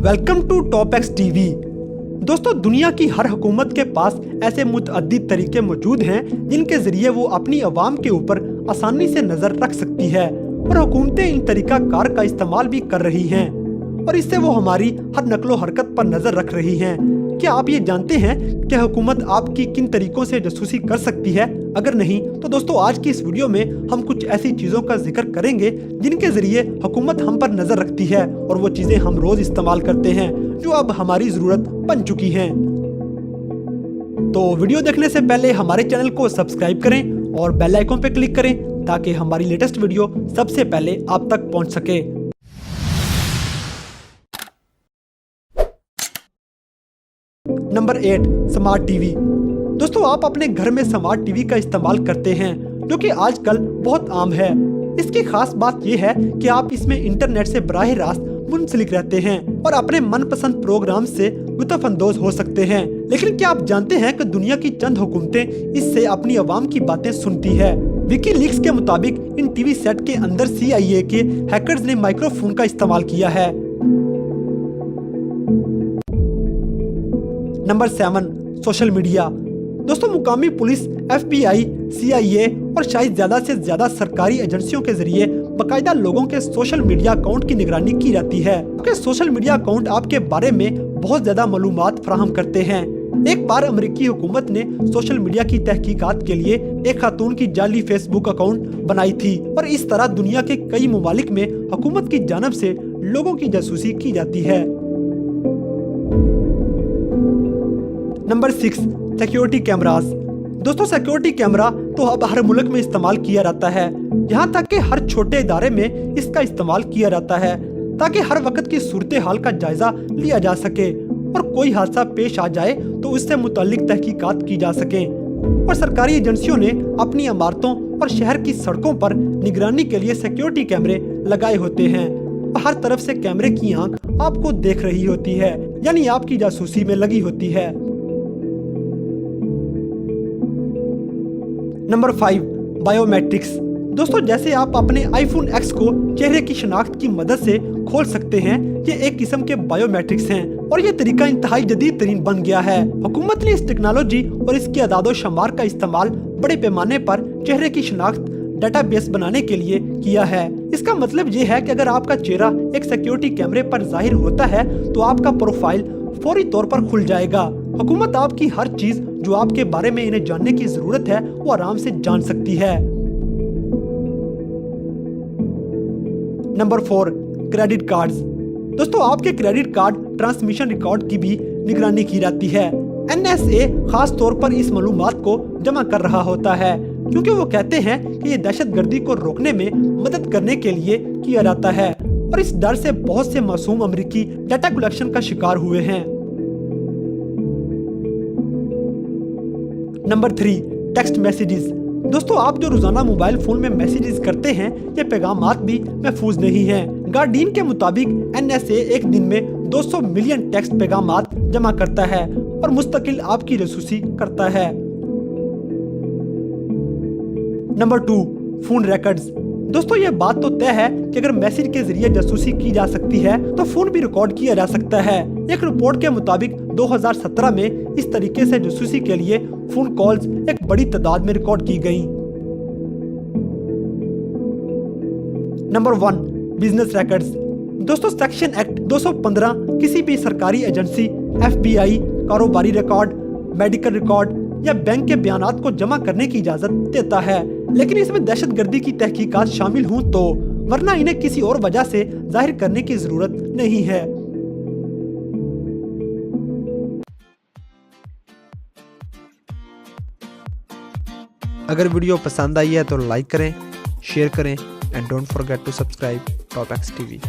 Welcome to top X TV. दोस्तों, दुनिया की हर हुकूमत के पास ऐसे मुतअद्दिद तरीके मौजूद हैं जिनके जरिए वो अपनी आवाम के ऊपर आसानी से नजर रख सकती है और हुकूमतें इन तरीका कार का इस्तेमाल भी कर रही हैं और इससे वो हमारी हर नकलो हरकत पर नजर रख रही हैं। क्या आप ये जानते हैं कि हुकूमत आपकी किन तरीकों से जासूसी कर सकती है? अगर नहीं तो दोस्तों, आज की इस वीडियो में हम कुछ ऐसी चीजों का जिक्र करेंगे जिनके जरिए हुकूमत हम पर नजर रखती है और वो चीजें हम रोज इस्तेमाल करते हैं जो अब हमारी जरूरत बन चुकी हैं। तो वीडियो देखने से पहले हमारे चैनल को सब्सक्राइब करें और बेल आइकन पे क्लिक करें ताकि हमारी लेटेस्ट वीडियो सबसे पहले आप तक पहुंच सके। Number 8, smart TV. दोस्तों, आप अपने घर में स्मार्ट टीवी का इस्तेमाल करते हैं जो कि आजकल बहुत आम है। इसकी खास बात यह है कि आप इसमें इंटरनेट से बराह रास्त मुंसलिक रहते हैं और अपने मनपसंद प्रोग्राम से लुत्फअंदोज हो सकते हैं। लेकिन क्या आप जानते हैं कि दुनिया की चंद हुकूमतें इससे अपनी आवाम की बातें सुनती है? विकीलीक्स के मुताबिक इन टीवी सेट के अंदर CIA के हैकर्स ने माइक्रोफोन का इस्तेमाल किया है। Number 7, social media. दोस्तों, मुकामी पुलिस, FBI, CIA और शायद ज्यादा से ज्यादा सरकारी एजेंसियों के जरिए बाकायदा लोगों के सोशल मीडिया अकाउंट की निगरानी की जाती है क्योंकि सोशल मीडिया अकाउंट आपके बारे में बहुत ज्यादा मालूमात फराहम करते हैं। एक बार अमेरिकी हुकूमत ने सोशल मीडिया की तहकीकात के लिए एक खातून की जाली फेसबुक अकाउंट बनाई थी और इस तरह दुनिया के कई ममालिक में हुकूमत की जानब से लोगों की जासूसी की जाती है। Number 6, security cameras. दोस्तों, सिक्योरिटी कैमरा तो अब हर मुल्क में इस्तेमाल किया जाता है, यहाँ तक कि हर छोटे इदारे में इसका इस्तेमाल किया जाता है ताकि हर वक्त की सूरत हाल का जायजा लिया जा सके और कोई हादसा पेश आ जाए तो उससे मुताल्लिक तहकीकात की जा सके। और सरकारी एजेंसियों ने अपनी इमारतों और शहर की सड़कों पर निगरानी के लिए सिक्योरिटी कैमरे लगाए होते हैं और हर तरफ से कैमरे की आंख आपको देख रही होती है, यानी आपकी जासूसी में लगी होती है। Number 5, biometrics. दोस्तों, जैसे आप अपने iPhone X को चेहरे की शनाख्त की मदद से खोल सकते हैं, ये एक किस्म के बायोमेट्रिक्स हैं और ये तरीका इंतहाई जदीद तरीन बन गया है। हुकूमत ने इस टेक्नोलॉजी और इसके अदादो शुमार का इस्तेमाल बड़े पैमाने पर चेहरे की शनाख्त डेटाबेस बनाने के लिए किया है। इसका मतलब ये है कि अगर आपका चेहरा एक सिक्योरिटी कैमरे पर जाहिर होता है तो आपका प्रोफाइल फौरी तौर पर खुल जाएगा। हुकूमत आपकी हर चीज जो आपके बारे में इन्हें जानने की जरूरत है वो आराम से जान सकती है। Number 4, credit cards. दोस्तों, आपके क्रेडिट कार्ड ट्रांसमिशन रिकॉर्ड की भी निगरानी की जाती है। NSA खास तौर पर इस मालूमात को जमा कर रहा होता है क्योंकि वो कहते हैं कि ये दहशतगर्दी को रोकने में मदद करने के लिए किया जाता है और इस डर से बहुत से मासूम अमेरिकी डाटा कलेक्शन का शिकार हुए हैं। Number 3, text messages. दोस्तों, आप जो रोजाना मोबाइल फोन में मैसेजेस करते हैं ये पैगामात भी महफूज नहीं हैं। गार्डियन के मुताबिक NSA एक दिन में 200 मिलियन टेक्स्ट पैगामात जमा करता है और मुस्तकिल आपकी जासूसी करता है। Number 2, phone records. दोस्तों, ये बात तो तय है कि अगर मैसेज के जरिए जासूसी की जा सकती है तो फोन भी रिकॉर्ड किया जा सकता है। एक रिपोर्ट के मुताबिक 2017 में इस तरीके से जासूसी के लिए फोन कॉल्स एक बड़ी तादाद में रिकॉर्ड की गई। Number 1, business records. दोस्तों, सेक्शन एक्ट 215 किसी भी सरकारी एजेंसी, FBI, कारोबारी रिकॉर्ड, मेडिकल रिकॉर्ड या बैंक के बयानात को जमा करने की इजाजत देता है, लेकिन इसमें दहशतगर्दी की तहकीकात शामिल हों तो, वरना इन्हें किसी और वजह से जाहिर करने की जरूरत नहीं है। अगर वीडियो पसंद आई है तो लाइक करें, शेयर करें and don't forget to subscribe top X TV.